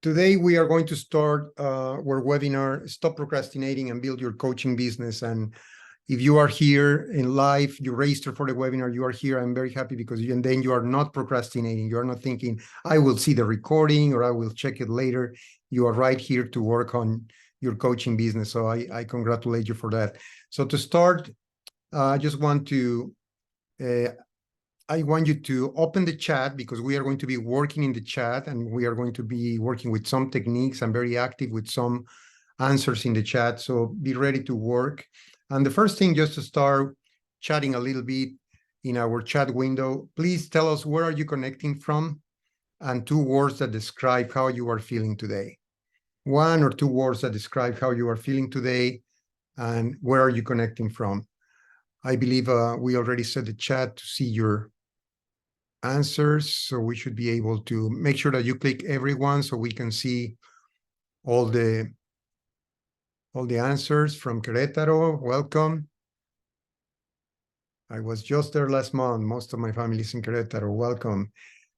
Today, we are going to start our webinar, Stop Procrastinating and Build Your Coaching Business. And if you are here in live, you register for the webinar, you are here, I'm very happy because then you are not procrastinating. You are not thinking, I will see the recording or I will check it later. You are right here to work on your coaching business. So I congratulate you for that. So to start, I just want to I want you to open the chat because we are going to be working in the chat and we are going to be working with some techniques. I'm very active with some answers in the chat, so be ready to work. And the first thing, just to start chatting a little bit in our chat window, please tell us where are you connecting from and 2 words that describe how you are feeling today. 1 or 2 words that describe how you are feeling today and where are you connecting from. I believe we already set the chat to see your answers, so we should be able to make sure that you click everyone so we can see all the answers. From Querétaro, welcome. I was just there last month. Most of my family is in Querétaro. Welcome.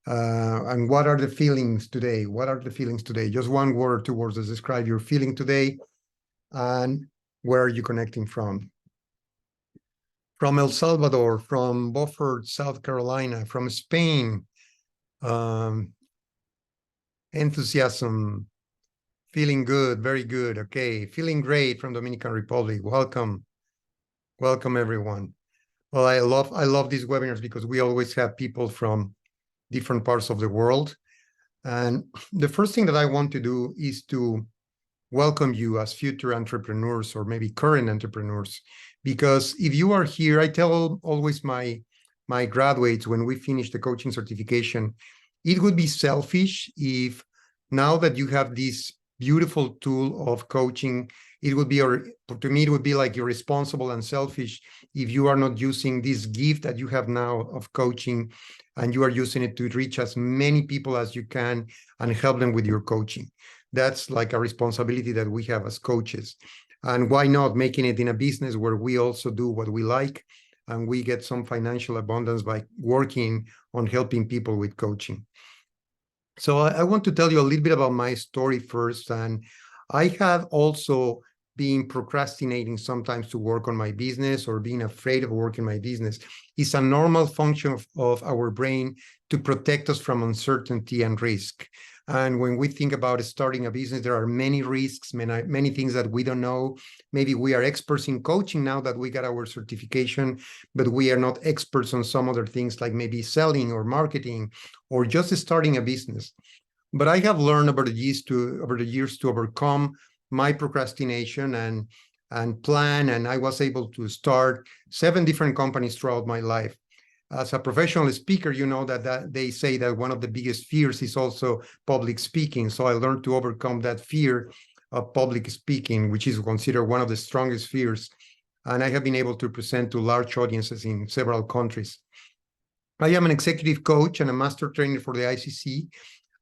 And what are the feelings today? What are the feelings today? Just 1 word or 2 words that describe your feeling today and where are you connecting from. From El Salvador, from Beaufort, South Carolina, from Spain, enthusiasm, feeling good, very good, okay, feeling great from Dominican Republic, welcome, welcome everyone. Well, I love these webinars because we always have people from different parts of the world. And the first thing that I want to do is to welcome you as future entrepreneurs or maybe current entrepreneurs. Because if you are here, I tell always my graduates when we finish the coaching certification, it would be selfish if now that you have this beautiful tool of coaching, it would be, or to me, it would be like irresponsible and selfish if you are not using this gift that you have now of coaching and you are using it to reach as many people as you can and help them with your coaching. That's like a responsibility that we have as coaches. And why not making it in a business where we also do what we like and we get some financial abundance by working on helping people with coaching. So I want to tell you a little bit about my story first. And I have also been procrastinating sometimes to work on my business or being afraid of working my business. It's a normal function of our brain to protect us from uncertainty and risk. And when we think about starting a business, there are many risks, many things that we don't know. Maybe we are experts in coaching now that we got our certification, but we are not experts on some other things like maybe selling or marketing or just starting a business. But I have learned over the years to overcome my procrastination and plan, and I was able to start 7 different companies throughout my life. As a professional speaker, you know that they say that one of the biggest fears is also public speaking. So I learned to overcome that fear of public speaking, which is considered one of the strongest fears. And I have been able to present to large audiences in several countries. I am an executive coach and a master trainer for the ICC.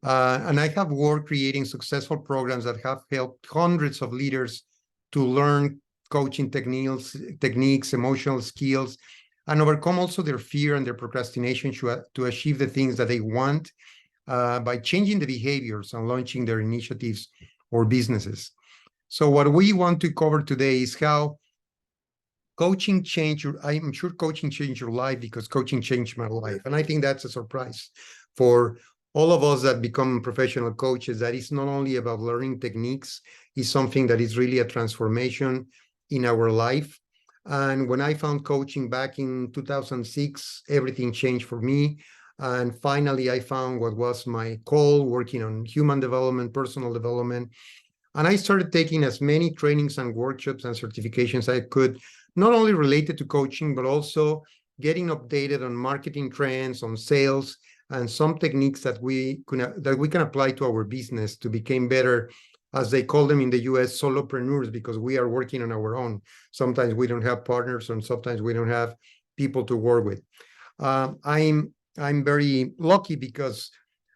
And I have worked creating successful programs that have helped hundreds of leaders to learn coaching techniques, emotional skills, and overcome also their fear and their procrastination to achieve the things that they want by changing the behaviors and launching their initiatives or businesses. So what we want to cover today is how coaching changed I'm sure coaching changed your life because coaching changed my life. And I think that's a surprise for all of us that become professional coaches, that it's not only about learning techniques, it's something that is really a transformation in our life. And when I found coaching back in 2006, everything changed for me. And finally, I found what was my call, working on human development, personal development. And I started taking as many trainings and workshops and certifications I could, not only related to coaching, but also getting updated on marketing trends, on sales, and some techniques that we can apply to our business to become better, as they call them in the US, solopreneurs, because we are working on our own. Sometimes we don't have partners, and sometimes we don't have people to work with. I'm very lucky because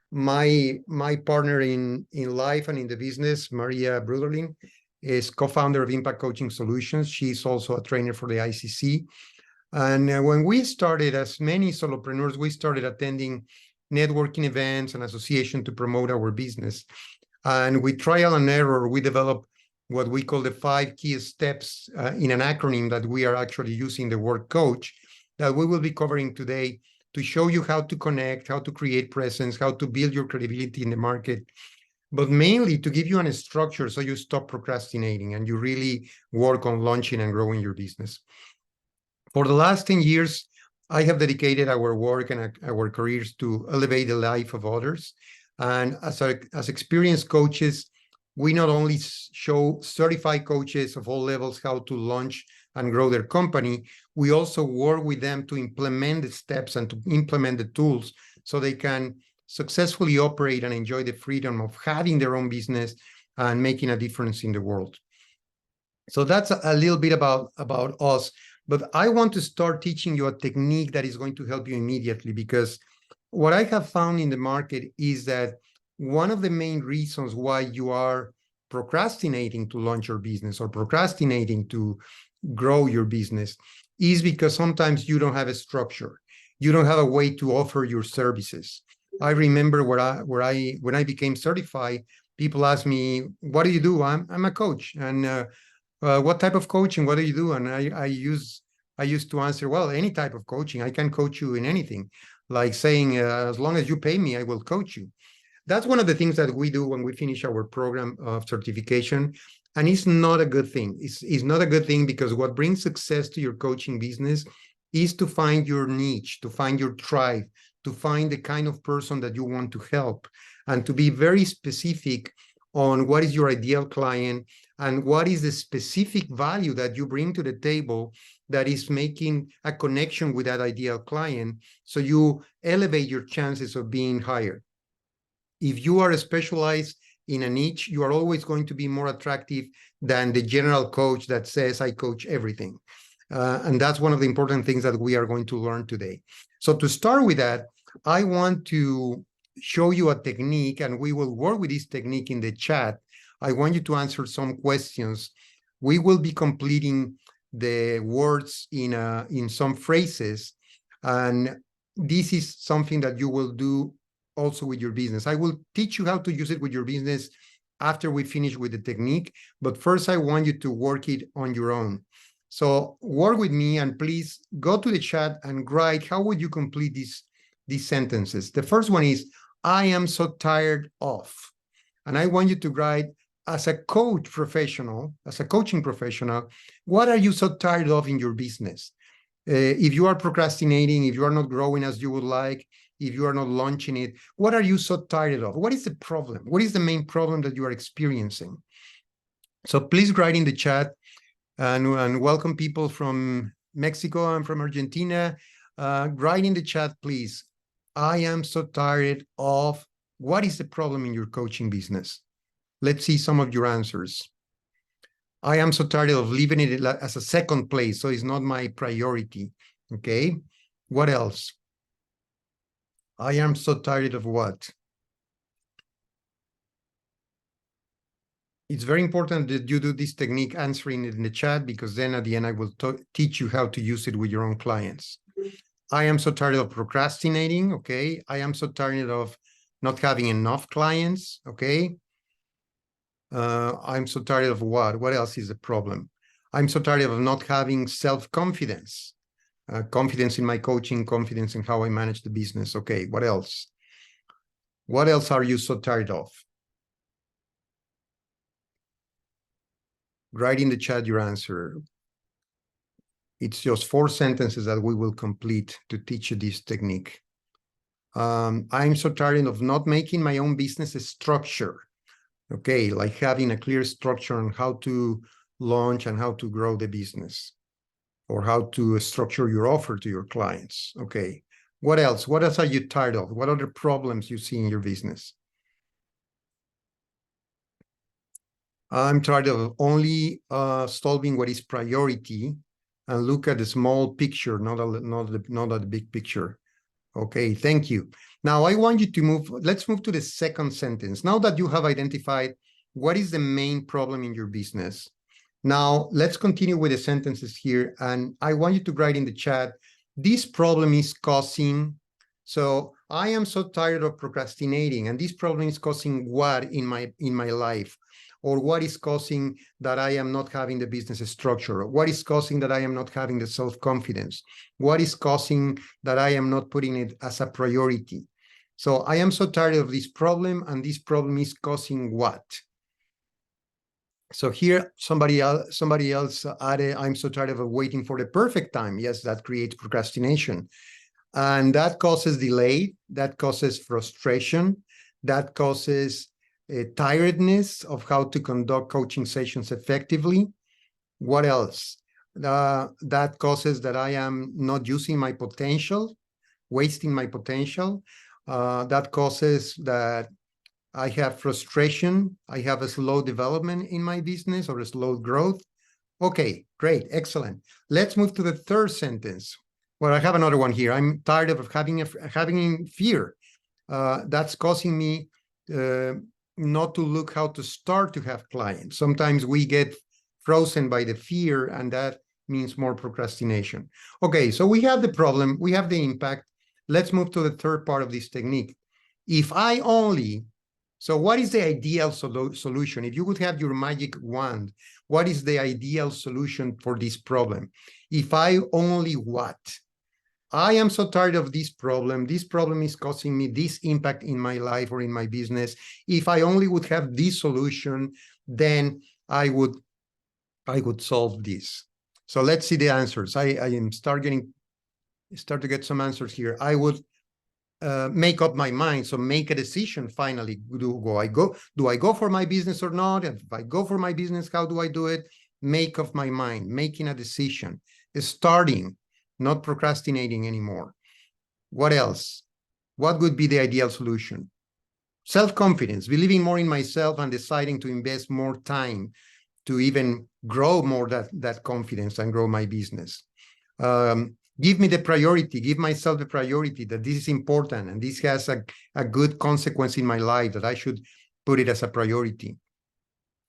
my partner in life and in the business, Maria Bruderlin, is co-founder of Impact Coaching Solutions. She's also a trainer for the ICC. And when we started, as many solopreneurs, we started attending networking events and association to promote our business. And with trial and error, we develop what we call the 5 key steps in an acronym that we are actually using, the word coach, that we will be covering today to show you how to connect, how to create presence, how to build your credibility in the market, but mainly to give you a structure so you stop procrastinating and you really work on launching and growing your business. For the last 10 years, I have dedicated our work and our careers to elevate the life of others. And as experienced coaches, we not only show certified coaches of all levels how to launch and grow their company, we also work with them to implement the steps and to implement the tools so they can successfully operate and enjoy the freedom of having their own business and making a difference in the world. So that's a little bit about us. But I want to start teaching you a technique that is going to help you immediately, because what I have found in the market is that one of the main reasons why you are procrastinating to launch your business or procrastinating to grow your business is because sometimes you don't have a structure. You don't have a way to offer your services. I remember when I became certified, people asked me, "What do you do?" I'm a coach, and what type of coaching? What do you do? And I used to answer, well, any type of coaching. I can coach you in anything, like saying, as long as you pay me, I will coach you. That's one of the things that we do when we finish our program of certification. And it's not a good thing. It's not a good thing, because what brings success to your coaching business is to find your niche, to find your tribe, to find the kind of person that you want to help, and to be very specific on what is your ideal client and what is the specific value that you bring to the table that is making a connection with that ideal client, so you elevate your chances of being hired. If you are specialized in a niche, you are always going to be more attractive than the general coach that says, I coach everything. And that's one of the important things that we are going to learn today. So to start with that, I want to show you a technique, and we will work with this technique in the chat. I want you to answer some questions. We will be completing the words in some phrases, and this is something that you will do also with your business. I will teach you how to use it with your business after we finish with the technique, but first I want you to work it on your own. So work with me, and please go to the chat and write, how would you complete these sentences? The first one is, I am so tired of. And I want you to write, as a coach professional, as a coaching professional, what are you so tired of in your business? If you are procrastinating, if you are not growing as you would like, if you are not launching it, what are you so tired of? What is the problem? What is the main problem that you are experiencing? So please write in the chat, and welcome people from Mexico and from Argentina. Write in the chat, please. I am so tired of. What is the problem in your coaching business? Let's see some of your answers. I am so tired of leaving it as a second place, so it's not my priority. Okay. What else? I am so tired of what? It's very important that you do this technique answering it in the chat, because then at the end I will teach you how to use it with your own clients. I am so tired of procrastinating. Okay. I am so tired of not having enough clients. Okay. I'm so tired of what? What else is the problem? I'm so tired of not having self-confidence. Confidence in my coaching, confidence in how I manage the business. Okay, what else? What else are you so tired of? Write in the chat your answer. It's just 4 sentences that we will complete to teach you this technique. I'm so tired of not making my own business a structure. Okay, like having a clear structure on how to launch and how to grow the business, or how to structure your offer to your clients. Okay, what else? What else are you tired of? What are the problems you see in your business? I'm tired of only solving what is priority, and look at the small picture, not at the big picture. Okay, thank you. Now I want you to move. Let's move to the second sentence. Now that you have identified what is the main problem in your business, now let's continue with the sentences here. And I want you to write in the chat, this problem is causing So I am so tired of procrastinating, and this problem is causing what in my life? Or what is causing that I am not having the business structure? What is causing that I am not having the self-confidence? What is causing that I am not putting it as a priority? So I am so tired of this problem, and this problem is causing what? So here, somebody else added, I'm so tired of waiting for the perfect time. Yes, that creates procrastination. And that causes delay, that causes frustration, that causes tiredness of how to conduct coaching sessions effectively. What else? That causes that I am not using my potential, wasting my potential. That causes that I have frustration. I have a slow development in my business or a slow growth. Okay, great, excellent. Let's move to the third sentence. Well, I have another one here. I'm tired of having fear. That's causing me not to look how to start to have clients. Sometimes we get frozen by the fear, and that means more procrastination. Okay, so we have the problem, we have the impact. Let's move to the third part of this technique. If I only, so what is the ideal solution? If you would have your magic wand, what is the ideal solution for this problem? If I only what? I am so tired of this problem. This problem is causing me this impact in my life or in my business. If I only would have this solution, then I would solve this. So let's see the answers. I am start to get some answers here. I would make up my mind. So make a decision finally. Do I go for my business or not? If I go for my business, how do I do it? Make up my mind, making a decision, starting, not procrastinating anymore. What else? What would be the ideal solution? Self-confidence, believing more in myself and deciding to invest more time to even grow more that confidence and grow my business. Give me the priority, give myself the priority that this is important and this has a good consequence in my life, that I should put it as a priority.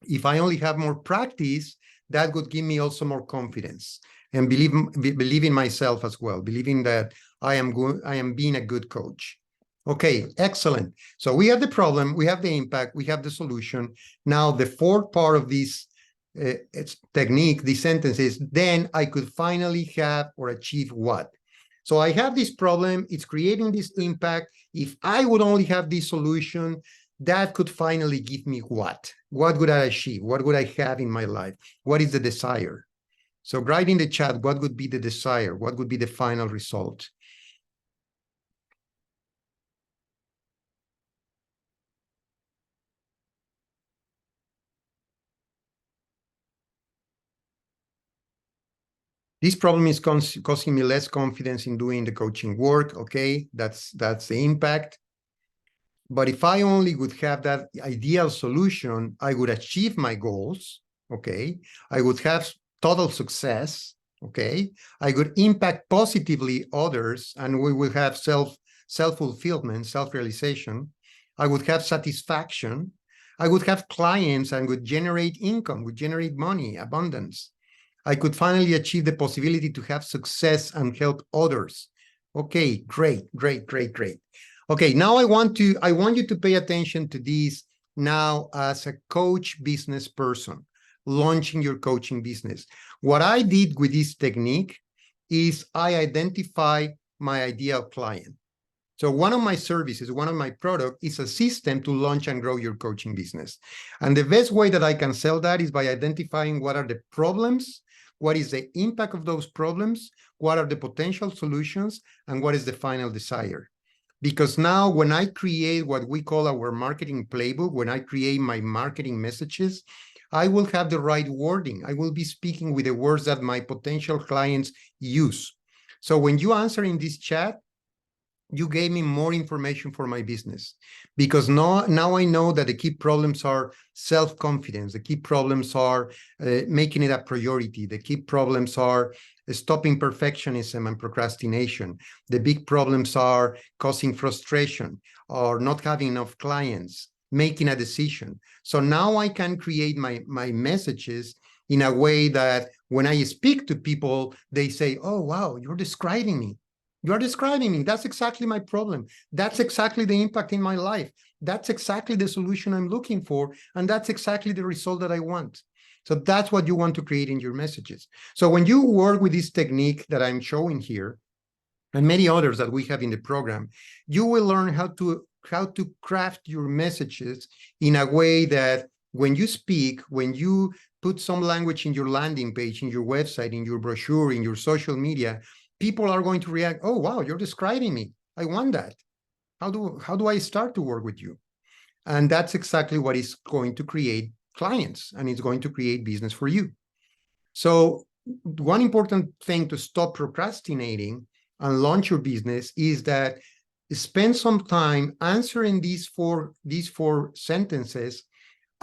If I only have more practice, that would give me also more confidence and believe in myself as well, believing that I am being a good coach. Okay, excellent. So we have the problem, we have the impact, we have the solution. Now the fourth part of this technique, the sentence is, then I could finally have or achieve what? So I have this problem, it's creating this impact. If I would only have this solution, that could finally give me what? What would I achieve? What would I have in my life? What is the desire? So write in the chat, what would be the desire? What would be the final result? This problem is causing me less confidence in doing the coaching work. Okay, that's the impact. But if I only would have that ideal solution, I would achieve my goals. Okay, I would have total success. Okay, I would impact positively others, and we will have self-fulfillment, self-realization. I would have satisfaction. I would have clients and would generate income, would generate money, abundance. I could finally achieve the possibility to have success and help others. Okay, great. Okay, now I want you to pay attention to this now as a coach business person, launching your coaching business. What I did with this technique is I identify my ideal client. So one of my services, one of my products is a system to launch and grow your coaching business. And the best way that I can sell that is by identifying what are the problems, what is the impact of those problems, what are the potential solutions, and what is the final desire. Because now when I create what we call our marketing playbook, when I create my marketing messages, I will have the right wording. I will be speaking with the words that my potential clients use. So when you answer in this chat, you gave me more information for my business, because now I know that the key problems are self-confidence. The key problems are making it a priority. The key problems are stopping perfectionism and procrastination. The big problems are causing frustration or not having enough clients, making a decision. So now I can create my messages in a way that when I speak to people, they say, oh, wow, you're describing me. You are describing me. That's exactly my problem. That's exactly the impact in my life. That's exactly the solution I'm looking for. And that's exactly the result that I want. So that's what you want to create in your messages. So when you work with this technique that I'm showing here, and many others that we have in the program, you will learn how to craft your messages in a way that when you speak, when you put some language in your landing page, in your website, in your brochure, in your social media, people are going to react, oh, wow, you're describing me. I want that. How do I start to work with you? And that's exactly what is going to create clients, and it's going to create business for you. So one important thing to stop procrastinating and launch your business is that spend some time answering these four sentences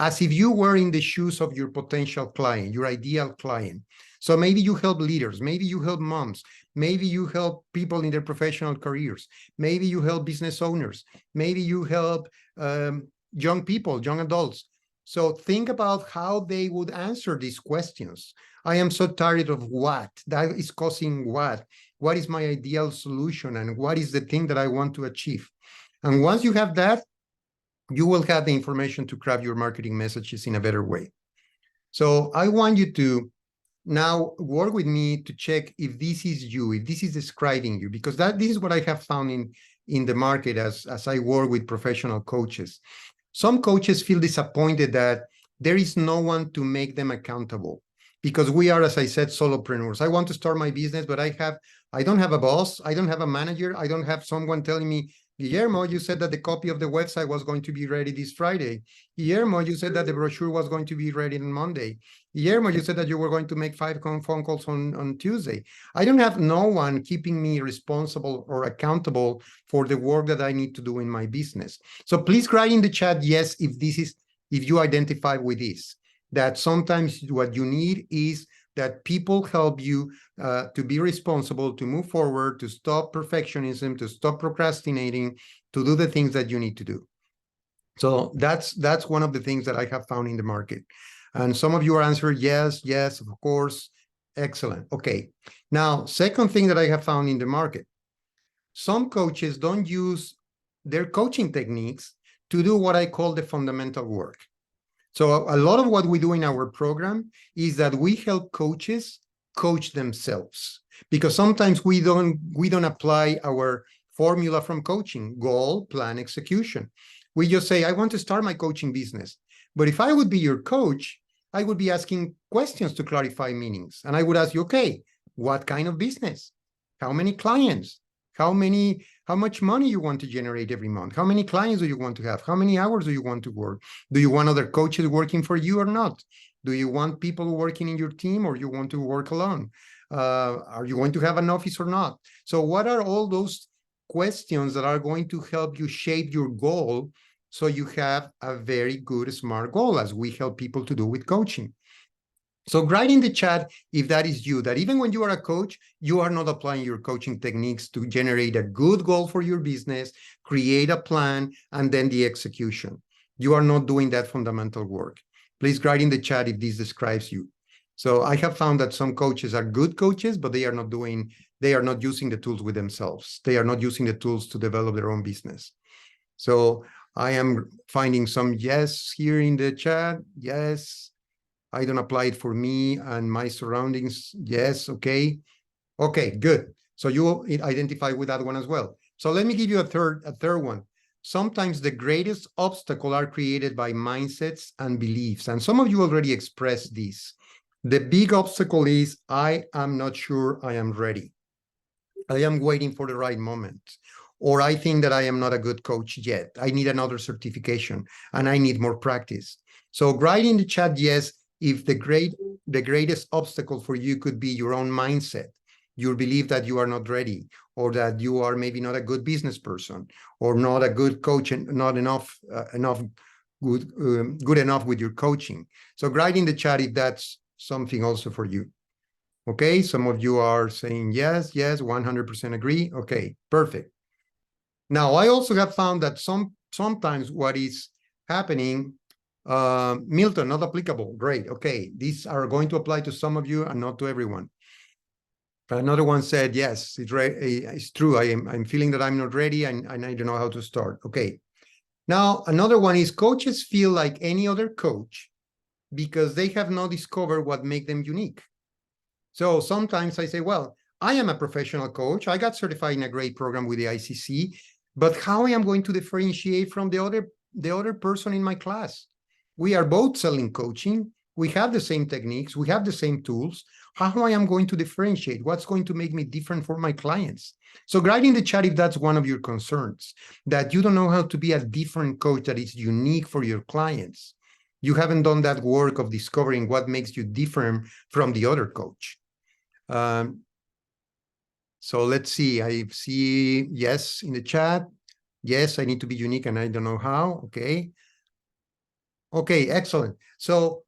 as if you were in the shoes of your potential client, your ideal client. So maybe you help leaders, maybe you help moms, maybe you help people in their professional careers, maybe you help business owners, maybe you help young people, young adults. So think about how they would answer these questions. I am so tired of what? That is causing what? What is my ideal solution? And what is the thing that I want to achieve? And once you have that, you will have the information to craft your marketing messages in a better way. So I want you to now work with me to check if this is you, if this is describing you, because this is what I have found in the market as I work with professional coaches. Some coaches feel disappointed that there is no one to make them accountable because we are, as I said, solopreneurs. I want to start my business, but I don't have a boss. I don't have a manager. I don't have someone telling me, Guillermo, you said that the copy of the website was going to be ready this Friday. Guillermo, you said that the brochure was going to be ready on Monday. Guillermo, you said that you were going to make 5 phone calls on Tuesday. I don't have no one keeping me responsible or accountable for the work that I need to do in my business. So please write in the chat, yes, if you identify with this, that sometimes what you need is that people help you to be responsible, to move forward, to stop perfectionism, to stop procrastinating, to do the things that you need to do. So that's one of the things that I have found in the market. And some of you are answering yes, yes, of course. Excellent. Okay. Now, second thing that I have found in the market, some coaches don't use their coaching techniques to do what I call the fundamental work. So a lot of what we do in our program is that we help coaches coach themselves, because sometimes we don't apply our formula from coaching: goal, plan, execution. We just say, I want to start my coaching business. But if I would be your coach, I would be asking questions to clarify meanings. And I would ask you, okay, what kind of business? How many clients? How much money you want to generate every month? How many clients do you want to have? How many hours do you want to work? Do you want other coaches working for you or not? Do you want people working in your team, or you want to work alone? Are you going to have an office or not? So what are all those questions that are going to help you shape your goal so you have a very good, smart goal, as we help people to do with coaching? So write in the chat if that is you, that even when you are a coach, you are not applying your coaching techniques to generate a good goal for your business, create a plan, and then the execution. You are not doing that fundamental work. Please write in the chat if this describes you. So I have found that some coaches are good coaches, but they are not using the tools with themselves. They are not using the tools to develop their own business. So I am finding some yes here in the chat. Yes. I don't apply it for me and my surroundings. Yes, okay. Okay, good. So you identify with that one as well. So let me give you a third one. Sometimes the greatest obstacles are created by mindsets and beliefs. And some of you already expressed this. The big obstacle is, I am not sure I am ready. I am waiting for the right moment. Or I think that I am not a good coach yet. I need another certification and I need more practice. So write in the chat, yes, if the greatest obstacle for you could be your own mindset, your belief that you are not ready, or that you are maybe not a good business person, or not a good coach, and not good enough with your coaching. So write in the chat if that's something also for you. Okay, some of you are saying yes, 100% agree. Okay, perfect. Now, I also have found that sometimes what is happening, Milton, not applicable. Great. Okay. These are going to apply to some of you and not to everyone. Another one said, yes, it's true. I'm feeling that I'm not ready and I don't know how to start. Okay. Now, another one is coaches feel like any other coach because they have not discovered what makes them unique. So sometimes I say, well, I am a professional coach. I got certified in a great program with the ICC, but how I am going to differentiate from the other person in my class? We are both selling coaching. We have the same techniques. We have the same tools. How I am going to differentiate? What's going to make me different for my clients? So write in the chat if that's one of your concerns, that you don't know how to be a different coach that is unique for your clients. You haven't done that work of discovering what makes you different from the other coach. So let's see. I see yes in the chat. Yes, I need to be unique and I don't know how. Okay. Okay, excellent. So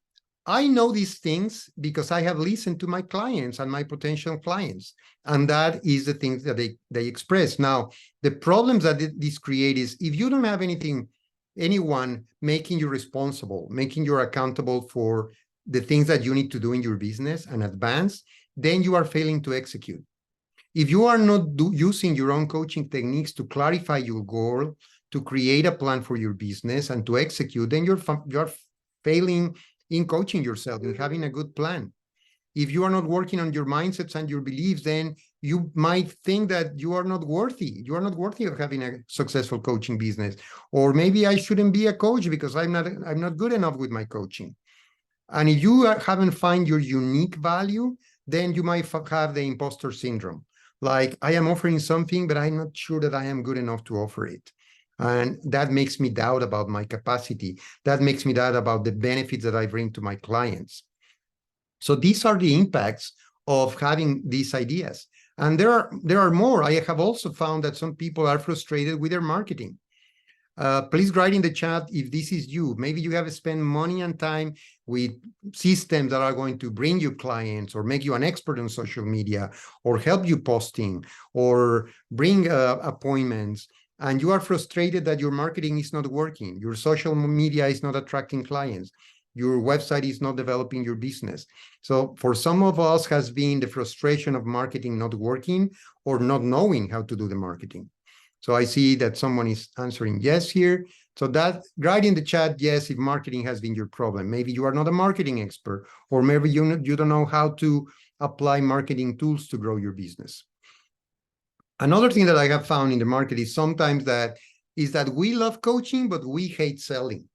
I know these things because I have listened to my clients and my potential clients. And that is the things that they express. Now, the problems that this creates is if you don't have anyone making you responsible, making you accountable for the things that you need to do in your business and advance, then you are failing to execute. If you are not using your own coaching techniques to clarify your goal, to create a plan for your business and to execute, then you're failing in coaching yourself and having a good plan. If you are not working on your mindsets and your beliefs, then you might think that you are not worthy. You are not worthy of having a successful coaching business. Or maybe I shouldn't be a coach because I'm not good enough with my coaching. And if you haven't found your unique value, then you might have the imposter syndrome. Like, I am offering something, but I'm not sure that I am good enough to offer it. And that makes me doubt about my capacity. That makes me doubt about the benefits that I bring to my clients. So these are the impacts of having these ideas. And there are more. I have also found that some people are frustrated with their marketing. Please write in the chat if this is you. Maybe you have spent money and time with systems that are going to bring you clients or make you an expert on social media or help you posting or bring appointments. And you are frustrated that your marketing is not working. Your social media is not attracting clients. Your website is not developing your business. So for some of us has been the frustration of marketing not working or not knowing how to do the marketing. So I see that someone is answering yes here. So that write in the chat, yes, if marketing has been your problem. Maybe you are not a marketing expert, or maybe you don't know how to apply marketing tools to grow your business. Another thing that I have found in the market is sometimes that we love coaching, but we hate selling.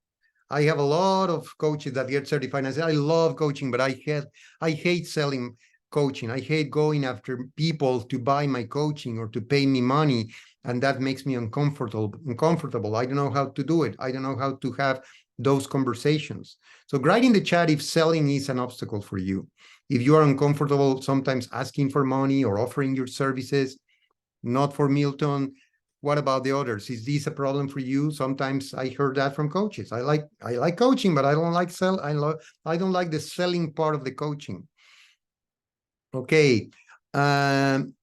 I have a lot of coaches that get certified and I say, I love coaching, but I hate selling coaching. I hate going after people to buy my coaching or to pay me money. And that makes me uncomfortable. I don't know how to do it. I don't know how to have those conversations. So write in the chat if selling is an obstacle for you. If you are uncomfortable sometimes asking for money or offering your services, not for Milton. What about the others? Is this a problem for you? Sometimes I heard that from coaches. I like coaching, but I don't like I don't like the selling part of the coaching. Okay. And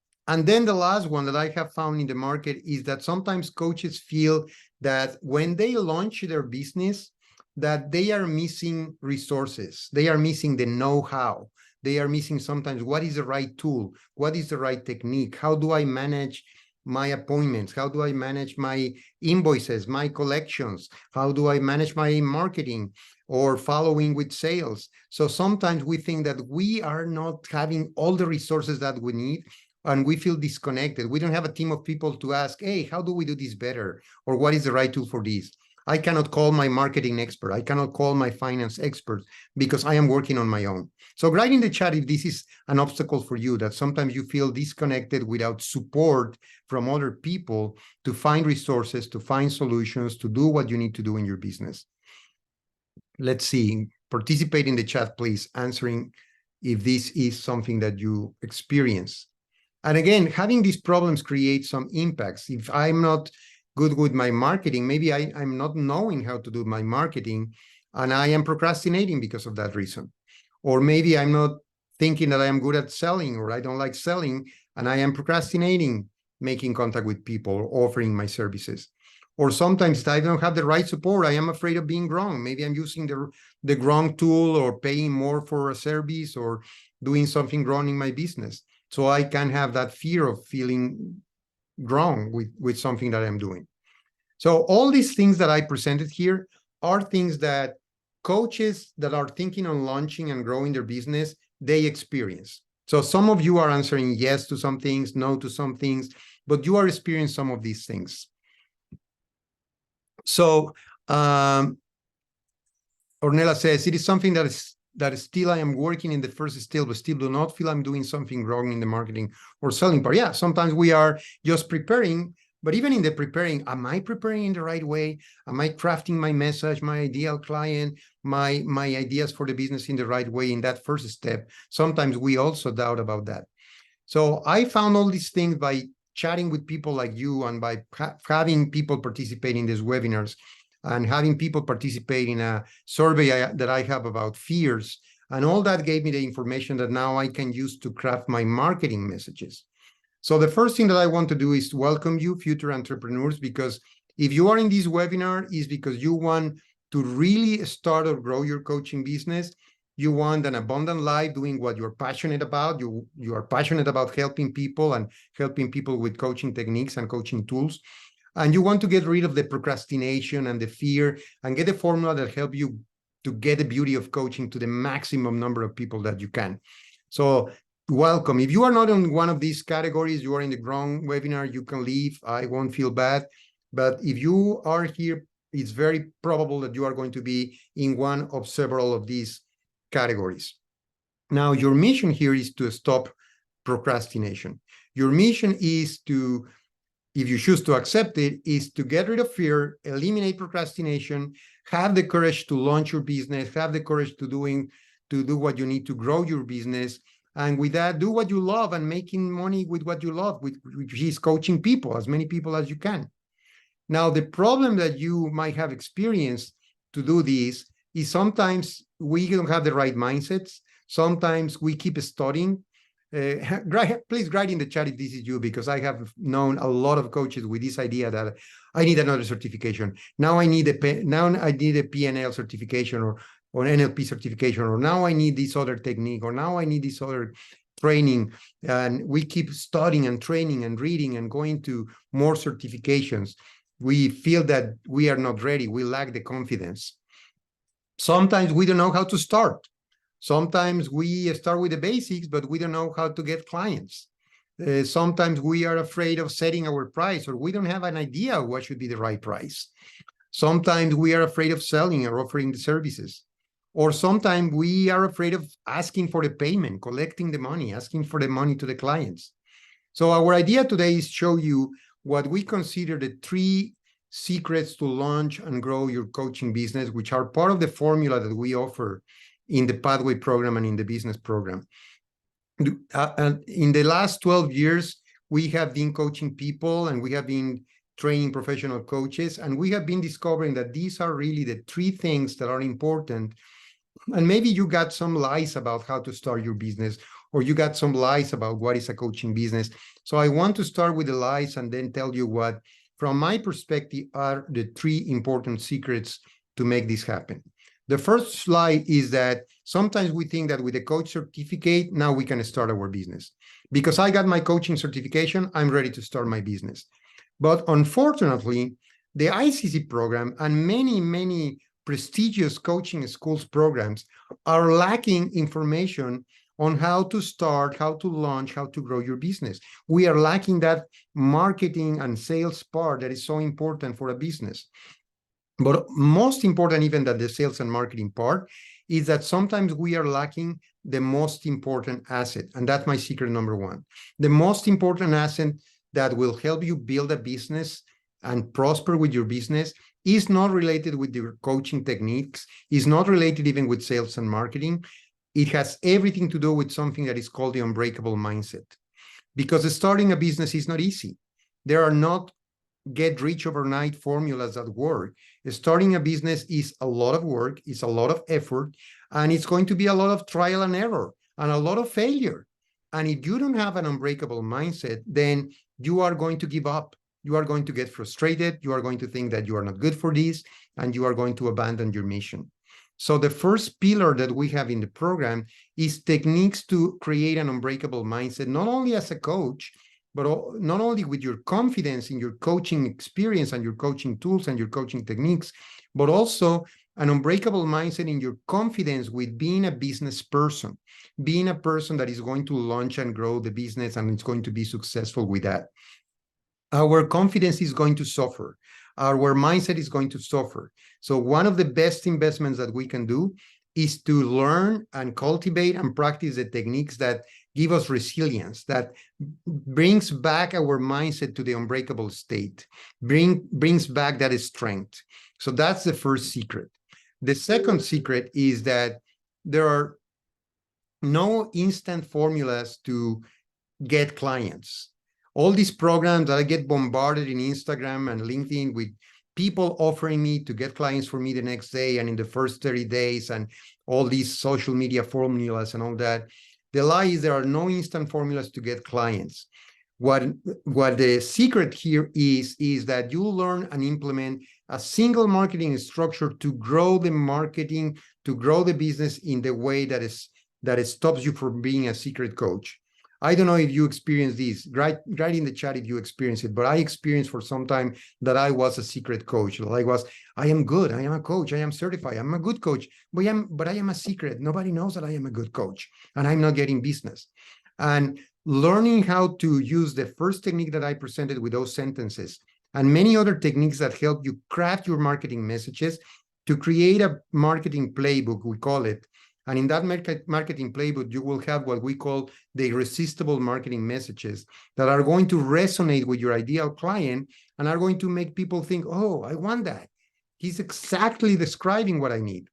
then the last one that I have found in the market is that sometimes coaches feel that when they launch their business, that they are missing resources. They are missing the know-how. They are missing sometimes what is the right tool? What is the right technique? How do I manage my appointments? How do I manage my invoices, my collections? How do I manage my marketing or following with sales? So sometimes we think that we are not having all the resources that we need and we feel disconnected. We don't have a team of people to ask, hey, how do we do this better? Or what is the right tool for this? I cannot call my marketing expert. I cannot call my finance expert because I am working on my own. So write in the chat if this is an obstacle for you, that sometimes you feel disconnected without support from other people to find resources, to find solutions, to do what you need to do in your business. Let's see. Participate in the chat, please, answering if this is something that you experience. And again, having these problems creates some impacts. If I'm not good with my marketing, maybe I'm not knowing how to do my marketing and I am procrastinating because of that reason. Or maybe I'm not thinking that I am good at selling or I don't like selling and I am procrastinating making contact with people or offering my services. Or sometimes I don't have the right support. I am afraid of being wrong. Maybe I'm using the wrong tool or paying more for a service or doing something wrong in my business. so I can have that fear of feeling wrong with something that I'm doing. So all these things that I presented here are things that coaches that are thinking on launching and growing their business, they experience. So some of you are answering yes to some things, no to some things, but you are experiencing some of these things. So Ornella says, it is something that is still I am working in the first still, but still do not feel I'm doing something wrong in the marketing or selling part. Yeah, sometimes we are just preparing, but even in the preparing, am I preparing in the right way? Am I crafting my message, my ideal client, my ideas for the business in the right way in that first step? Sometimes we also doubt about that. So I found all these things by chatting with people like you and by having people participate in these webinars and having people participate in a survey that I have about fears. And all that gave me the information that now I can use to craft my marketing messages. So the first thing that I want to do is to welcome you, future entrepreneurs, because if you are in this webinar, is because you want to really start or grow your coaching business. You want an abundant life doing what you're passionate about. You are passionate about helping people and helping people with coaching techniques and coaching tools. And you want to get rid of the procrastination and the fear and get a formula that help you to get the beauty of coaching to the maximum number of people that you can. So welcome. If you are not in one of these categories, you are in the wrong webinar, you can leave. I won't feel bad. But if you are here, it's very probable that you are going to be in one of several of these categories. Now, your mission here is to stop procrastination. Your mission is to, if you choose to accept it, is to get rid of fear, eliminate procrastination, have the courage to launch your business, have the courage to do what you need to grow your business. And with that, do what you love and making money with what you love, which is coaching people, as many people as you can. Now, the problem that you might have experienced to do this is sometimes we don't have the right mindsets. Sometimes we keep studying. Please write in the chat if this is you, because I have known a lot of coaches with this idea that I need another certification. Now I need a PNL certification or NLP certification, or now I need this other technique, or now I need this other training. And we keep studying and training and reading and going to more certifications. We feel that we are not ready. We lack the confidence. Sometimes we don't know how to start. Sometimes we start with the basics, but we don't know how to get clients. Sometimes we are afraid of setting our price, or we don't have an idea what should be the right price. Sometimes we are afraid of selling or offering the services. Or sometimes we are afraid of asking for the payment, collecting the money, asking for the money to the clients. So our idea today is show you what we consider the 3 secrets to launch and grow your coaching business, which are part of the formula that we offer in the Pathway program and in the business program. And in the last 12 years, we have been coaching people and we have been training professional coaches, and we have been discovering that these are really the 3 things that are important. And maybe you got some lies about how to start your business, or you got some lies about what is a coaching business. So I want to start with the lies and then tell you what, from my perspective, are the 3 important secrets to make this happen. The first lie is that sometimes we think that with a coach certificate, now we can start our business. Because I got my coaching certification, I'm ready to start my business. But unfortunately, the ICC program and many prestigious coaching schools programs are lacking information on how to start, how to launch, how to grow your business. We are lacking that marketing and sales part that is so important for a business. But most important even than the sales and marketing part is that sometimes we are lacking the most important asset. And that's my secret number 1. The most important asset that will help you build a business and prosper with your business is not related with your coaching techniques, is not related even with sales and marketing. It has everything to do with something that is called the unbreakable mindset. Because starting a business is not easy. There are not get rich overnight formulas that work. Starting a business is a lot of work, it's a lot of effort, and it's going to be a lot of trial and error and a lot of failure. And if you don't have an unbreakable mindset, then you are going to give up. You are going to get frustrated. You are going to think that you are not good for this, and you are going to abandon your mission. So the first pillar that we have in the program is techniques to create an unbreakable mindset, not only as a coach, but not only with your confidence in your coaching experience and your coaching tools and your coaching techniques, but also an unbreakable mindset in your confidence with being a business person, being a person that is going to launch and grow the business and it's going to be successful with that. Our confidence is going to suffer. Our mindset is going to suffer. So one of the best investments that we can do is to learn and cultivate and practice the techniques that give us resilience, that brings back our mindset to the unbreakable state, brings back that strength. So that's the first secret. The second secret is that there are no instant formulas to get clients. All these programs that I get bombarded in Instagram and LinkedIn with people offering me to get clients for me the next day and in the first 30 days and all these social media formulas and all that. The lie is there are no instant formulas to get clients. What the secret here is that you learn and implement a single marketing structure to grow the marketing, to grow the business in the way that it stops you from being a secret coach. I don't know if you experience this. Write in the chat if you experience it, but I experienced for some time that I was a secret coach. I am good, I am a coach, I am certified, I'm a good coach, but I am a secret. Nobody knows that I am a good coach and I'm not getting business. And learning how to use the first technique that I presented with those sentences and many other techniques that help you craft your marketing messages to create a marketing playbook, we call it. And in that marketing playbook, you will have what we call the irresistible marketing messages that are going to resonate with your ideal client and are going to make people think, oh, I want that. He's exactly describing what I need,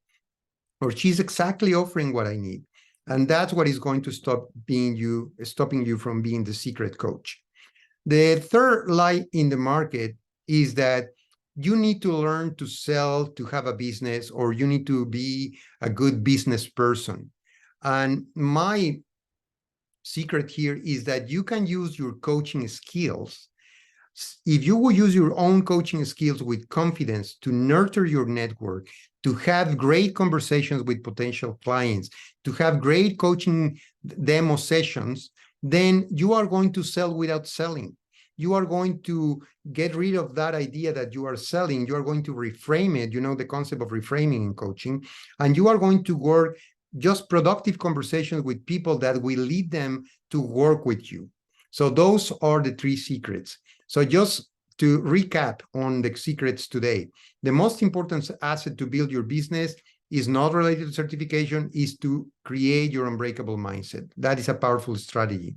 or she's exactly offering what I need. And that's what is going to stopping you from being the secret coach. The third lie in the market is that you need to learn to sell to have a business, or you need to be a good business person. And my secret here is that you can use your coaching skills. If you will use your own coaching skills with confidence to nurture your network, to have great conversations with potential clients, to have great coaching demo sessions, then you are going to sell without selling. You are going to get rid of that idea that you are selling. You are going to reframe it. You know the concept of reframing in coaching. And you are going to work just productive conversations with people that will lead them to work with you. So those are the three secrets. So just to recap on the secrets today, the most important asset to build your business is not related to certification, is to create your unbreakable mindset. That is a powerful strategy.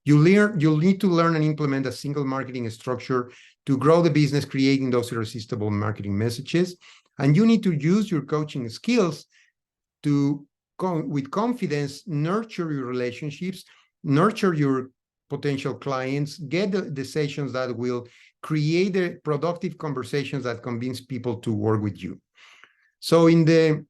You'll need to learn and implement a single marketing structure to grow the business, creating those irresistible marketing messages. And you need to use your coaching skills to, with confidence, nurture your relationships, nurture your potential clients, get the sessions that will create the productive conversations that convince people to work with you. So in the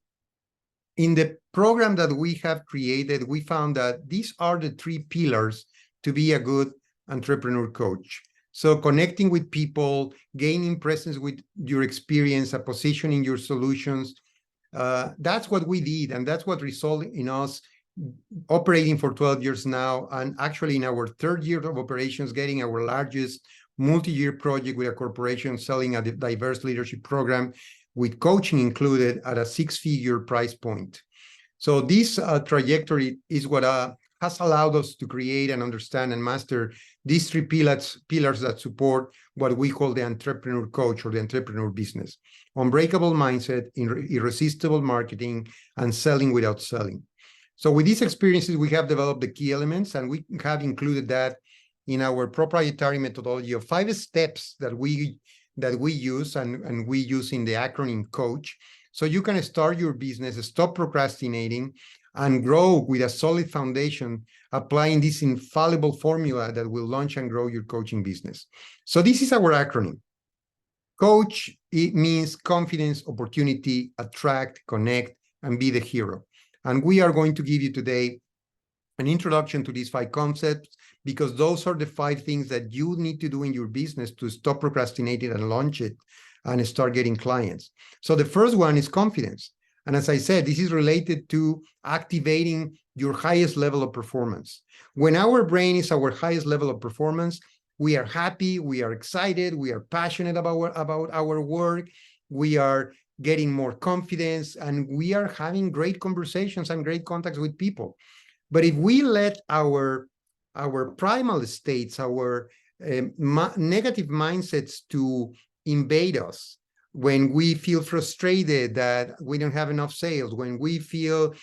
program that we have created, we found that these are the three pillars to be a good entrepreneur coach. So connecting with people, gaining presence with your experience, a positioning your solutions. That's what we did, and that's what resulted in us operating for 12 years now, and actually in our third year of operations, getting our largest multi-year project with a corporation, selling a diverse leadership program with coaching included at a 6-figure price point. So this trajectory is what has allowed us to create and understand and master these three pillars that support what we call the entrepreneur coach or the entrepreneur business: unbreakable mindset, irresistible marketing, and selling without selling. So with these experiences, we have developed the key elements, and we have included that in our proprietary methodology of 5 steps that we use and we use in the acronym COACH. So you can start your business, stop procrastinating, and grow with a solid foundation, applying this infallible formula that will launch and grow your coaching business. So this is our acronym. COACH, it means confidence, opportunity, attract, connect, and be the hero. And we are going to give you today an introduction to these 5 concepts, because those are the 5 things that you need to do in your business to stop procrastinating and launch it and start getting clients. So the first one is confidence. And as I said, this is related to activating your highest level of performance. When our brain is our highest level of performance, we are happy, we are excited, we are passionate about our work, we are getting more confidence, and we are having great conversations and great contacts with people. But if we let our primal states, our negative mindsets to invade us, when we feel frustrated that we don't have enough sales, when we feel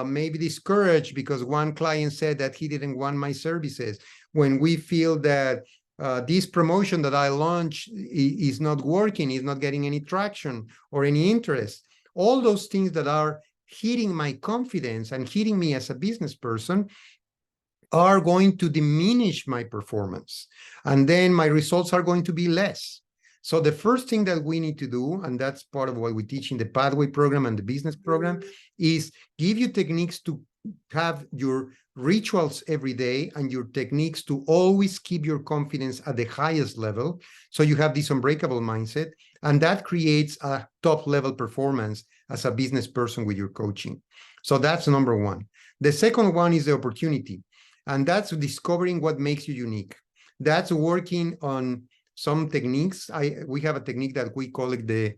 maybe discouraged because one client said that he didn't want my services, when we feel that this promotion that I launched is not working, is not getting any traction or any interest, all those things that are hitting my confidence and hitting me as a business person are going to diminish my performance. And then my results are going to be less. So the first thing that we need to do, and that's part of what we teach in the Pathway program and the business program, is give you techniques to have your rituals every day and your techniques to always keep your confidence at the highest level. So you have this unbreakable mindset, and that creates a top level performance as a business person with your coaching. So that's number one. The second one is the opportunity, and that's discovering what makes you unique. That's working on some techniques. We have a technique that we call it the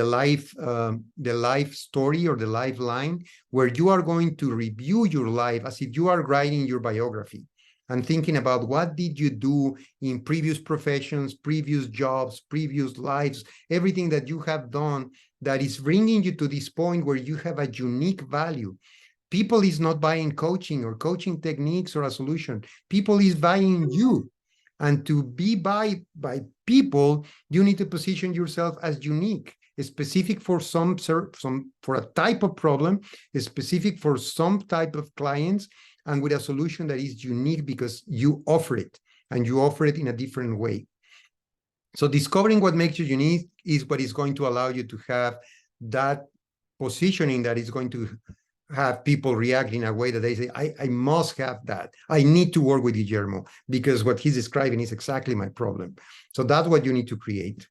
life story or the life line, where you are going to review your life as if you are writing your biography and thinking about what did you do in previous professions, previous jobs, previous lives, everything that you have done that is bringing you to this point where you have a unique value. People is not buying coaching or coaching techniques or a solution. People is buying you. And to be by people, you need to position yourself as unique, specific for for a type of problem, specific for some type of clients, and with a solution that is unique because you offer it, and you offer it in a different way. So discovering what makes you unique is what is going to allow you to have that positioning that is going to have people react in a way that they say, I must have that. I need to work with Guillermo because what he's describing is exactly my problem. So that's what you need to create.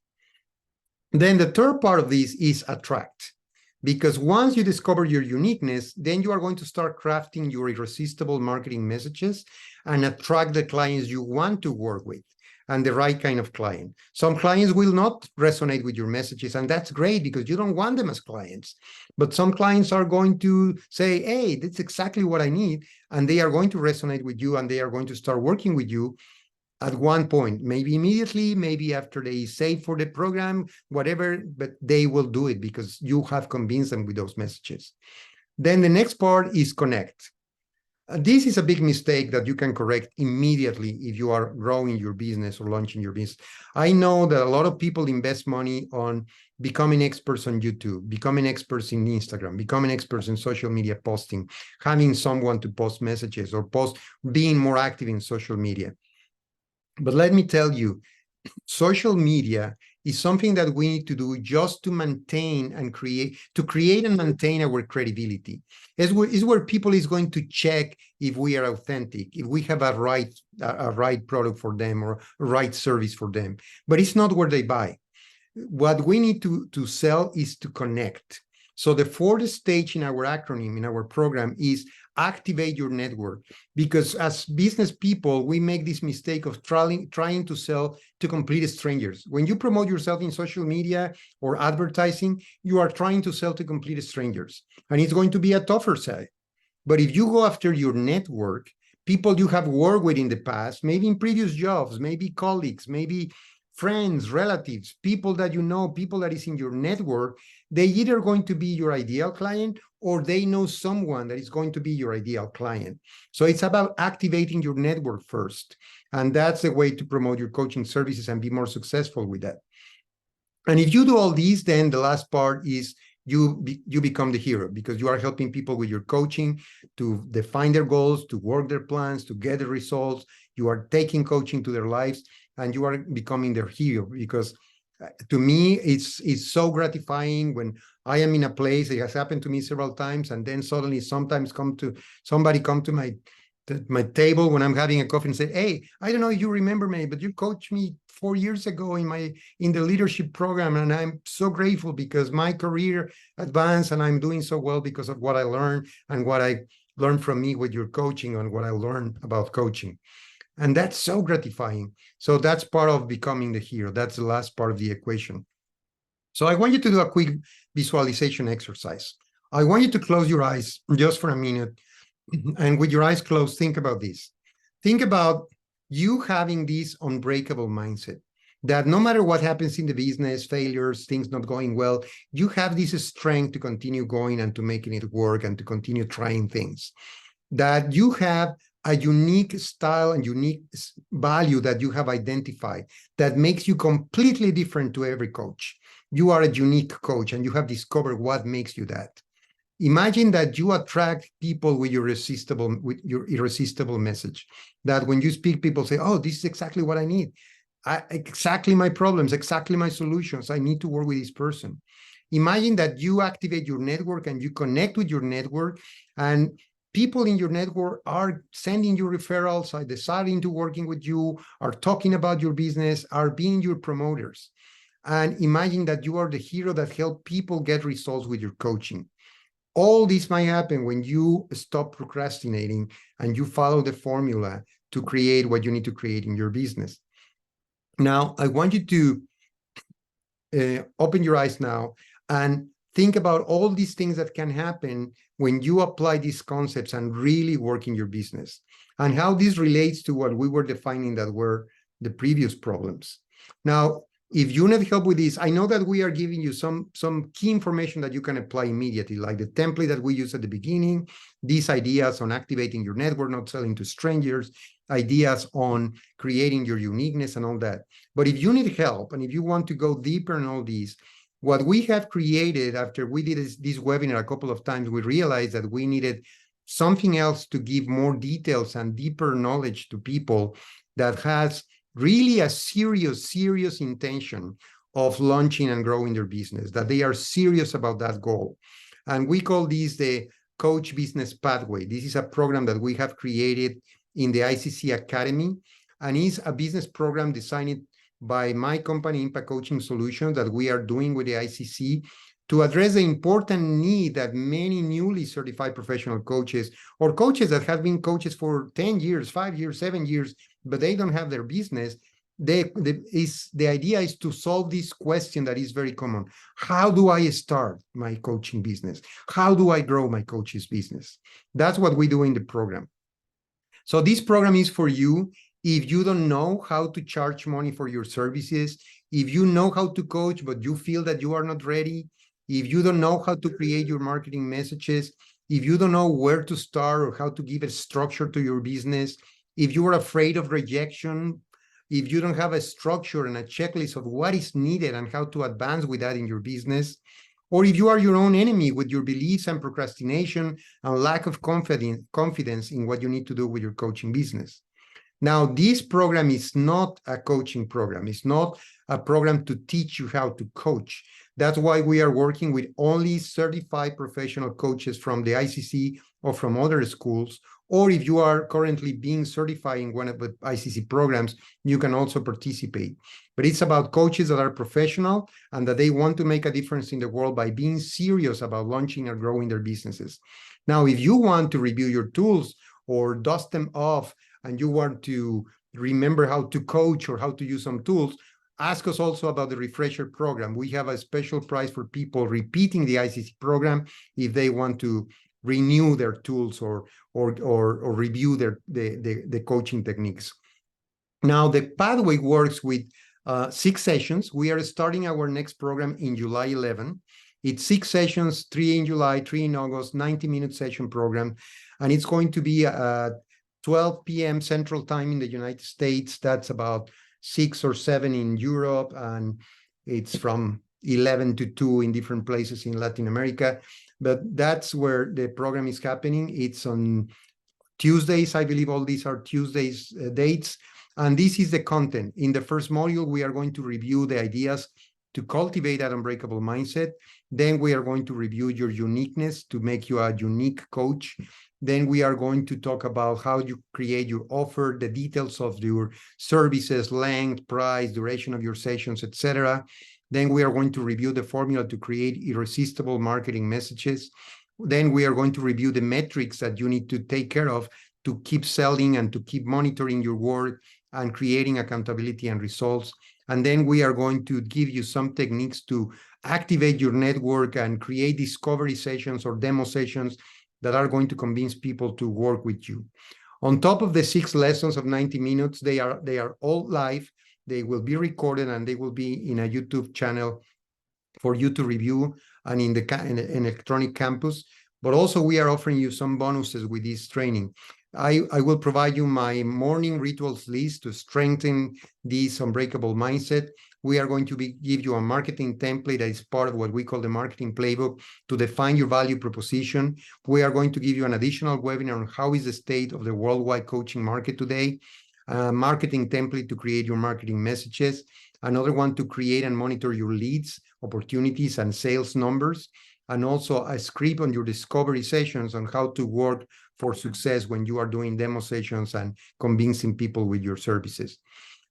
Then the third part of this is attract. Because once you discover your uniqueness, then you are going to start crafting your irresistible marketing messages and attract the clients you want to work with and the right kind of client. Some clients will not resonate with your messages, and that's great because you don't want them as clients. But some clients are going to say, hey, that's exactly what I need, and they are going to resonate with you, and they are going to start working with you at one point, maybe immediately, maybe after they save for the program, whatever, but they will do it because you have convinced them with those messages. Then the next part is connect. This is a big mistake that you can correct immediately if you are growing your business or launching your business. I know that a lot of people invest money on becoming experts on YouTube, becoming experts in Instagram, becoming experts in social media posting, having someone to post messages or being more active in social media. But let me tell you, social media is something that we need to do just to maintain and create and maintain our credibility. Is where people is going to check if we are authentic, if we have a right product for them or a right service for them. But it's not where they buy. What we need to sell is to connect. So the fourth stage in our acronym, in our program, is activate your network. Because as business people, we make this mistake of trying to sell to complete strangers. When you promote yourself in social media or advertising, you are trying to sell to complete strangers. And it's going to be a tougher side. But if you go after your network, people you have worked with in the past, maybe in previous jobs, maybe colleagues, maybe friends, relatives, people that you know, people that is in your network, they either going to be your ideal client or they know someone that is going to be your ideal client. So it's about activating your network first. And that's the way to promote your coaching services and be more successful with that. And if you do all these, then the last part is you become the hero because you are helping people with your coaching to define their goals, to work their plans, to get the results. You are taking coaching to their lives and you are becoming their hero because to me, it's so gratifying when I am in a place. It has happened to me several times, and then suddenly somebody come to my table when I'm having a coffee and say, hey, I don't know if you remember me, but you coached me 4 years ago in the leadership program. And I'm so grateful because my career advanced and I'm doing so well because of what I learned and what I learned from me with your coaching and what I learned about coaching. And that's so gratifying. So that's part of becoming the hero. That's the last part of the equation. So I want you to do a quick visualization exercise. I want you to close your eyes just for a minute. And with your eyes closed, think about this. Think about you having this unbreakable mindset that no matter what happens in the business, failures, things not going well, you have this strength to continue going and to making it work and to continue trying things. That you have a unique style and unique value that you have identified that makes you completely different to every coach. You are a unique coach and you have discovered what makes you that. Imagine that you attract people with your irresistible message. That when you speak, people say, oh, this is exactly what I need. Exactly my problems, exactly my solutions. I need to work with this person. Imagine that you activate your network and you connect with your network, and people in your network are sending you referrals, are deciding to working with you, are talking about your business, are being your promoters. And imagine that you are the hero that help people get results with your coaching. All this might happen when you stop procrastinating and you follow the formula to create what you need to create in your business. Now, I want you to open your eyes now and think about all these things that can happen when you apply these concepts and really work in your business, and how this relates to what we were defining that were the previous problems. Now, if you need help with this, I know that we are giving you some key information that you can apply immediately, like the template that we use at the beginning, these ideas on activating your network, not selling to strangers, ideas on creating your uniqueness and all that. But if you need help and if you want to go deeper in all these, what we have created after we did this webinar a couple of times, we realized that we needed something else to give more details and deeper knowledge to people that has really a serious intention of launching and growing their business, that they are serious about that goal. And we call this the COACH Business Pathway. This is a program that we have created in the ICC Academy, and is a business program designed by my company, Impact Coaching Solutions, that we are doing with the ICC to address the important need that many newly certified professional coaches or coaches that have been coaches for 10 years, 5 years, 7 years, but they don't have their business. The idea is to solve this question that is very common. How do I start my coaching business? How do I grow my coach's business? That's what we do in the program. So this program is for you if you don't know how to charge money for your services, if you know how to coach, but you feel that you are not ready, if you don't know how to create your marketing messages, if you don't know where to start or how to give a structure to your business, if you are afraid of rejection, if you don't have a structure and a checklist of what is needed and how to advance with that in your business, or if you are your own enemy with your beliefs and procrastination and lack of confidence in what you need to do with your coaching business. Now, this program is not a coaching program. It's not a program to teach you how to coach. That's why we are working with only certified professional coaches from the ICC or from other schools. Or if you are currently being certified in one of the ICC programs, you can also participate. But it's about coaches that are professional and that they want to make a difference in the world by being serious about launching and growing their businesses. Now, if you want to review your tools or dust them off and you want to remember how to coach or how to use some tools, ask us also about the refresher program. We have a special price for people repeating the ICC program if they want to renew their tools or review the coaching techniques. Now, the pathway works with 6 sessions. We are starting our next program in July 11. It's 6 sessions, 3 in July, 3 in August, 90-minute session program. And it's going to be 12 p.m. Central Time in the United States. That's about 6 or 7 in Europe. And it's from 11 to 2 in different places in Latin America. But that's where the program is happening. It's on Tuesdays. I believe all these are Tuesdays dates. And this is the content. In the first module, we are going to review the ideas to cultivate that unbreakable mindset. Then we are going to review your uniqueness to make you a unique coach. Then we are going to talk about how you create your offer, the details of your services, length, price, duration of your sessions, etc. Then we are going to review the formula to create irresistible marketing messages. Then we are going to review the metrics that you need to take care of to keep selling and to keep monitoring your work and creating accountability and results. And then we are going to give you some techniques to activate your network and create discovery sessions or demo sessions that are going to convince people to work with you. On top of the 6 lessons of 90 minutes, they are all live. They will be recorded and they will be in a YouTube channel for you to review and in the electronic campus. But also we are offering you some bonuses with this training. I will provide you my morning rituals list to strengthen this unbreakable mindset. We are going to give you a marketing template that is part of what we call the marketing playbook to define your value proposition. We are going to give you an additional webinar on how is the state of the worldwide coaching market today, a marketing template to create your marketing messages, another one to create and monitor your leads, opportunities, and sales numbers, and also a script on your discovery sessions on how to work for success when you are doing demo sessions and convincing people with your services.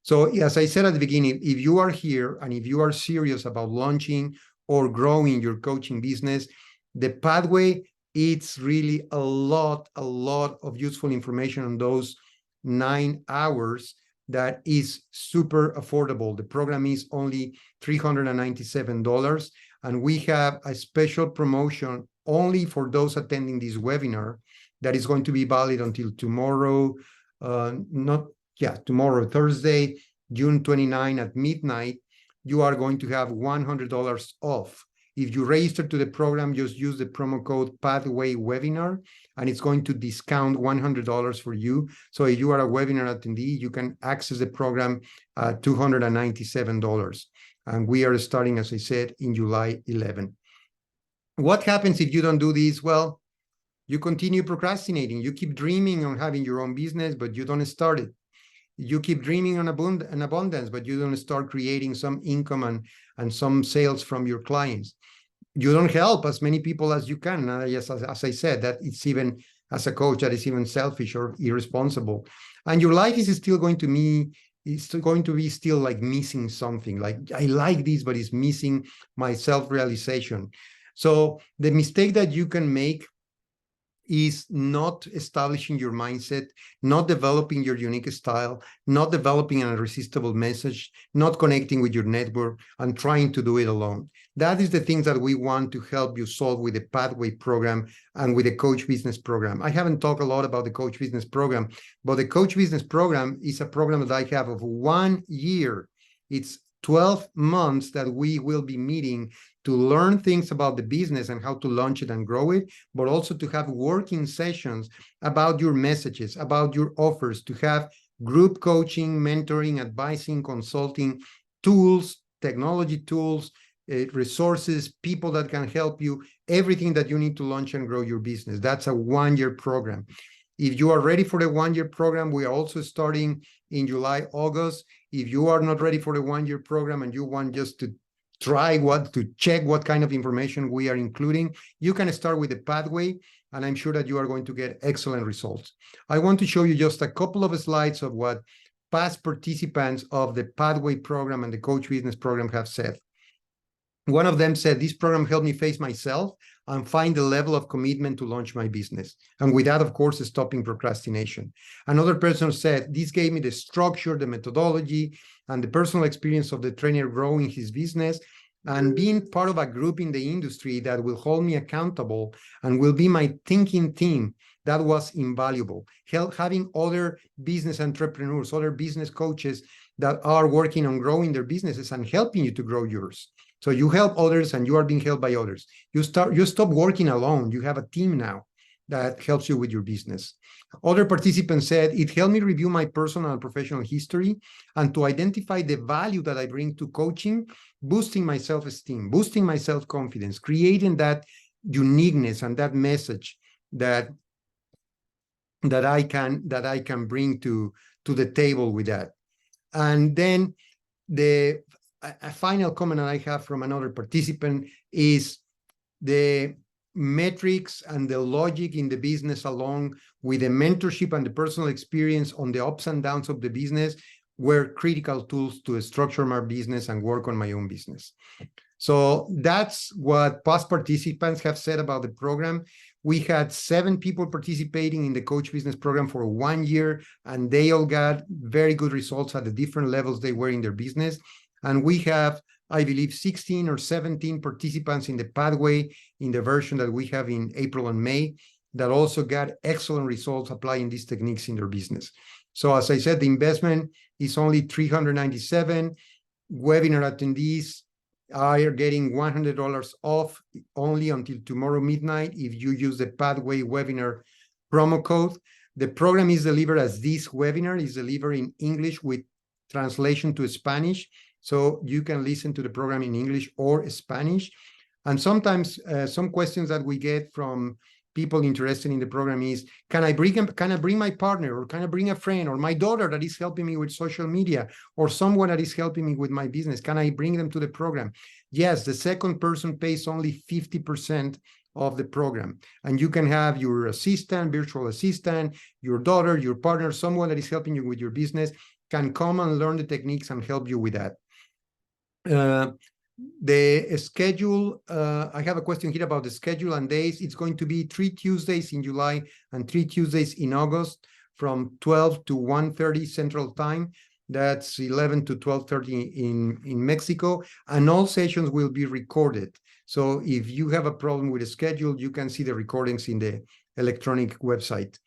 So as I said at the beginning, if you are here and if you are serious about launching or growing your coaching business, the pathway, it's really a lot of useful information on those 9 hours that is super affordable. The program is only $397, and we have a special promotion only for those attending this webinar that is going to be valid until tomorrow, tomorrow, Thursday, June 29 at midnight. You are going to have $100 off. If you register to the program, just use the promo code Pathway Webinar, and it's going to discount $100 for you. So if you are a webinar attendee, you can access the program at $297. And we are starting, as I said, in July 11. What happens if you don't do this? Well, you continue procrastinating. You keep dreaming on having your own business, but you don't start it. You keep dreaming on abundance, but you don't start creating some income and some sales from your clients. You don't help as many people as you can. Yes, as I said, that it's even, as a coach, that is even selfish or irresponsible. And your life is still going to be still like missing something. Like, I like this, but it's missing my self-realization. So the mistake that you can make is not establishing your mindset, not developing your unique style, not developing an irresistible message, not connecting with your network, and trying to do it alone. That is the things that we want to help you solve with the Pathway program and with the Coach Business program. I haven't talked a lot about the Coach Business program, but the Coach Business program is a program that I have of 1 year. It's 12 months that we will be meeting to learn things about the business and how to launch it and grow it, but also to have working sessions about your messages, about your offers, to have group coaching, mentoring, advising, consulting, tools, technology tools, resources, people that can help you, everything that you need to launch and grow your business. That's a 1-year program. If you are ready for the 1-year program, we are also starting in July, August. If you are not ready for the 1-year program and you want just to check what kind of information we are including, you can start with the Pathway, and I'm sure that you are going to get excellent results. I want to show you just a couple of slides of what past participants of the Pathway program and the Coach Business program have said. One of them said, this program helped me face myself and find the level of commitment to launch my business. And with that, of course, stopping procrastination. Another person said, this gave me the structure, the methodology, and the personal experience of the trainer growing his business and being part of a group in the industry that will hold me accountable and will be my thinking team. That was invaluable. Having other business entrepreneurs, other business coaches that are working on growing their businesses and helping you to grow yours. So you help others and you are being helped by others. You stop working alone. You have a team now that helps you with your business. Other participants said, it helped me review my personal and professional history and to identify the value that I bring to coaching, boosting my self-esteem, boosting my self-confidence, creating that uniqueness and that message that I can bring to the table with that. And then a final comment that I have from another participant is the metrics and the logic in the business, along with the mentorship and the personal experience on the ups and downs of the business, were critical tools to structure my business and work on my own business. So that's what past participants have said about the program. We had 7 people participating in the COACH Business program for 1 year, and they all got very good results at the different levels they were in their business. And we have, I believe, 16 or 17 participants in the pathway in the version that we have in April and May that also got excellent results applying these techniques in their business. So as I said, the investment is only $397. Webinar attendees are getting $100 off only until tomorrow midnight if you use the Pathway Webinar promo code. The program is delivered as this webinar is delivered in English with translation to Spanish, so you can listen to the program in English or Spanish. And sometimes some questions that we get from people interested in the program is, can I bring my partner, or can I bring a friend, or my daughter that is helping me with social media, or someone that is helping me with my business? Can I bring them to the program? Yes, the second person pays only 50% of the program. And you can have your assistant, virtual assistant, your daughter, your partner, someone that is helping you with your business can come and learn the techniques and help you with that. The schedule, I have a question here about the schedule and days. It's going to be 3 Tuesdays in July and 3 Tuesdays in August from 12 to 1:30 Central Time. That's 11 to 12:30 in Mexico. And all sessions will be recorded. So if you have a problem with the schedule, you can see the recordings in the electronic website.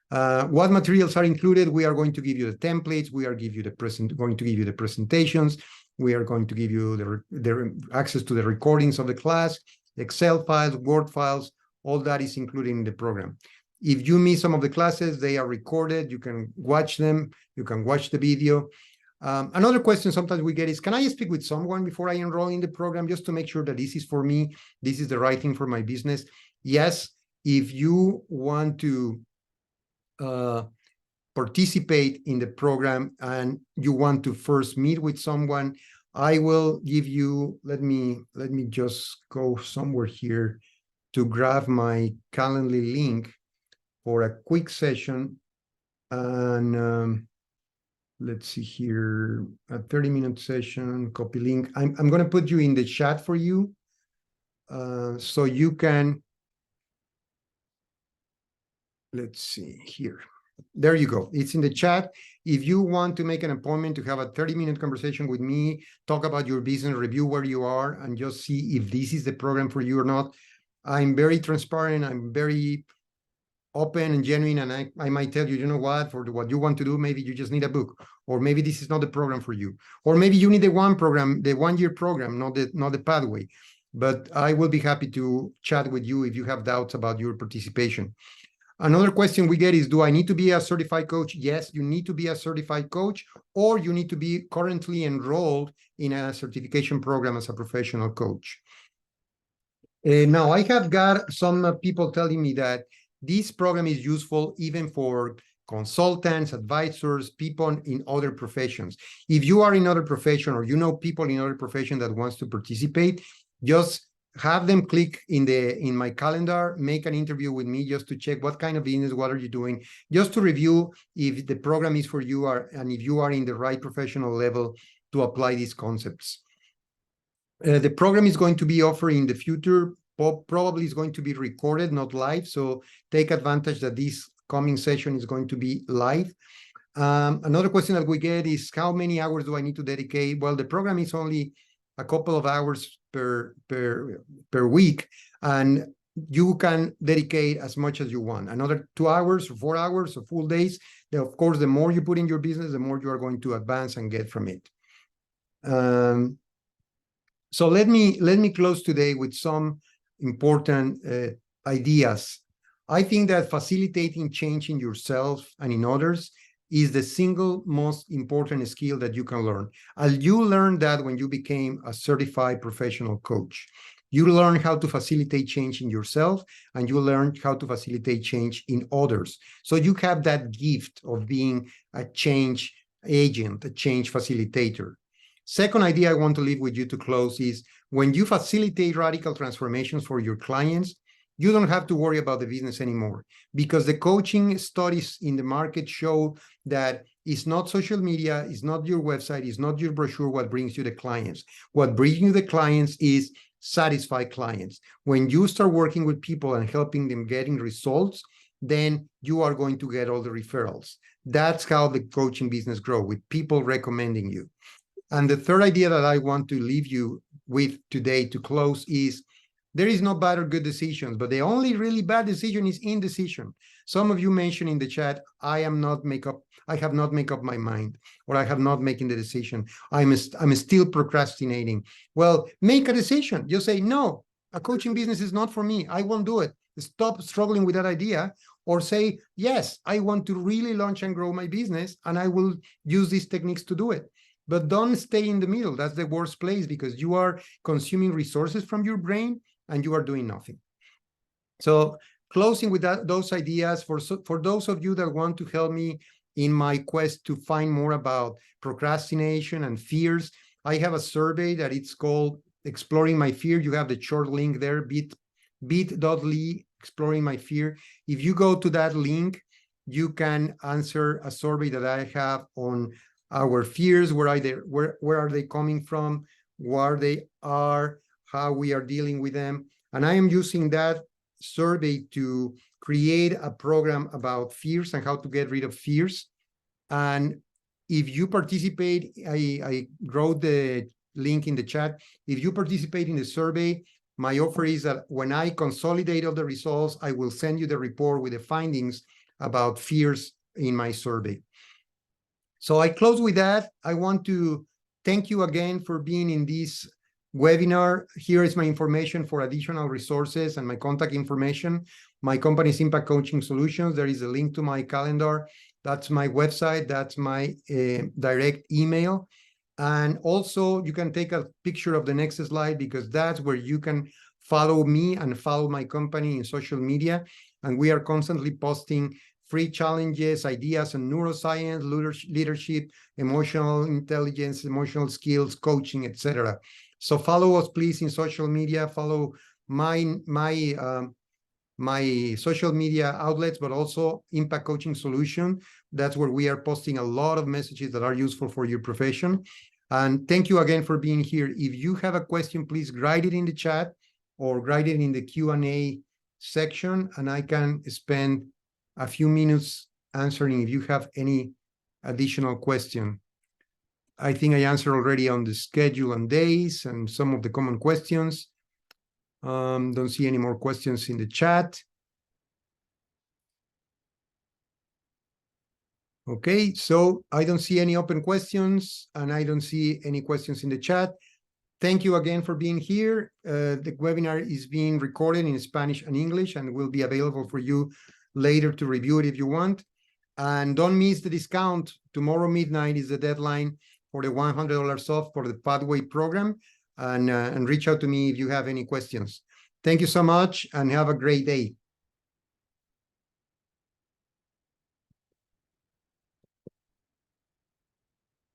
What materials are included? We are going to give you the templates. We are going to give you the presentations. We are going to give you the access to the recordings of the class, Excel files, Word files, all that is included in the program. If you miss some of the classes, they are recorded. You can watch them. You can watch the video. Another question sometimes we get is, can I speak with someone before I enroll in the program just to make sure that this is for me, this is the right thing for my business? Yes, if you want to participate in the program and you want to first meet with someone, I will give you, let me just go somewhere here to grab my Calendly link for a quick session. And let's see here, a 30-minute session, copy link. I'm going to put you in the chat for you so you can, let's see here. There you go. It's in the chat. If you want to make an appointment to have a 30-minute conversation with me, talk about your business, review where you are, and just see if this is the program for you or not. I'm very transparent. I'm very open and genuine. And I might tell you, you know what, for what you want to do, maybe you just need a book, or maybe this is not the program for you, or maybe you need the 1-year program, not the pathway. But I will be happy to chat with you if you have doubts about your participation. Another question we get is, do I need to be a certified coach? Yes, you need to be a certified coach, or you need to be currently enrolled in a certification program as a professional coach. Now, I have got some people telling me that this program is useful even for consultants, advisors, people in other professions. If you are in other profession, or you know people in other profession that wants to participate, just have them click in my calendar, make an interview with me just to check what kind of business, what are you doing, just to review if the program is for you, and if you are in the right professional level to apply these concepts. The program is going to be offered in the future, probably is going to be recorded, not live. So take advantage that this coming session is going to be live. Another question that we get is, how many hours do I need to dedicate? Well, the program is only a couple of hours per week, and you can dedicate as much as you want. Another 2 hours or 4 hours or full days. Then, of course, the more you put in your business, the more you are going to advance and get from it. So let me close today with some important ideas. I think that facilitating change in yourself and in others is the single most important skill that you can learn. And you learned that when you became a certified professional coach. You learn how to facilitate change in yourself, and you learn how to facilitate change in others. So you have that gift of being a change agent, a change facilitator. Second idea I want to leave with you to close is when you facilitate radical transformations for your clients, you don't have to worry about the business anymore, because the coaching studies in the market show that it's not social media, it's not your website, it's not your brochure what brings you the clients. What brings you the clients is satisfied clients. When you start working with people and helping them getting results, then you are going to get all the referrals. That's how the coaching business grows, with people recommending you. And the third idea that I want to leave you with today to close is there is no bad or good decisions, but the only really bad decision is indecision. Some of you mentioned in the chat, I have not made up my mind, or I have not making the decision. I'm still procrastinating. Well, make a decision. You say, no, a coaching business is not for me. I won't do it. Stop struggling with that idea. Or say, yes, I want to really launch and grow my business, and I will use these techniques to do it. But don't stay in the middle. That's the worst place, because you are consuming resources from your brain and you are doing nothing. So closing with those ideas, for those of you that want to help me in my quest to find more about procrastination and fears, I have a survey that it's called Exploring My Fear. You have the short link there, bit.ly Exploring My Fear. If you go to that link, you can answer a survey that I have on our fears. Where are they coming from, where they are, how we are dealing with them. And I am using that survey to create a program about fears and how to get rid of fears. And if you participate, I wrote the link in the chat. If you participate in the survey, my offer is that when I consolidate all the results, I will send you the report with the findings about fears in my survey. So I close with that. I want to thank you again for being in this webinar. Here is my information for additional resources and my contact information. My company is Impact Coaching Solutions. There is a link to my calendar. That's my website. That's my direct email. And also, you can take a picture of the next slide, because that's where you can follow me and follow my company in social media. And we are constantly posting free challenges, ideas on neuroscience, leadership, emotional intelligence, emotional skills, coaching, etc. So follow us, please, in social media. Follow my social media outlets, but also Impact Coaching Solution. That's where we are posting a lot of messages that are useful for your profession. And thank you again for being here. If you have a question, please write it in the chat or write it in the Q&A section, and I can spend a few minutes answering if you have any additional question. I think I answered already on the schedule and days and some of the common questions. Don't see any more questions in the chat. Okay, so I don't see any open questions, and I don't see any questions in the chat. Thank you again for being here. The webinar is being recorded in Spanish and English and will be available for you later to review it if you want. And don't miss the discount. Tomorrow midnight is the deadline for the $100 off for the Pathway program. And reach out to me if you have any questions. Thank you so much, and have a great day.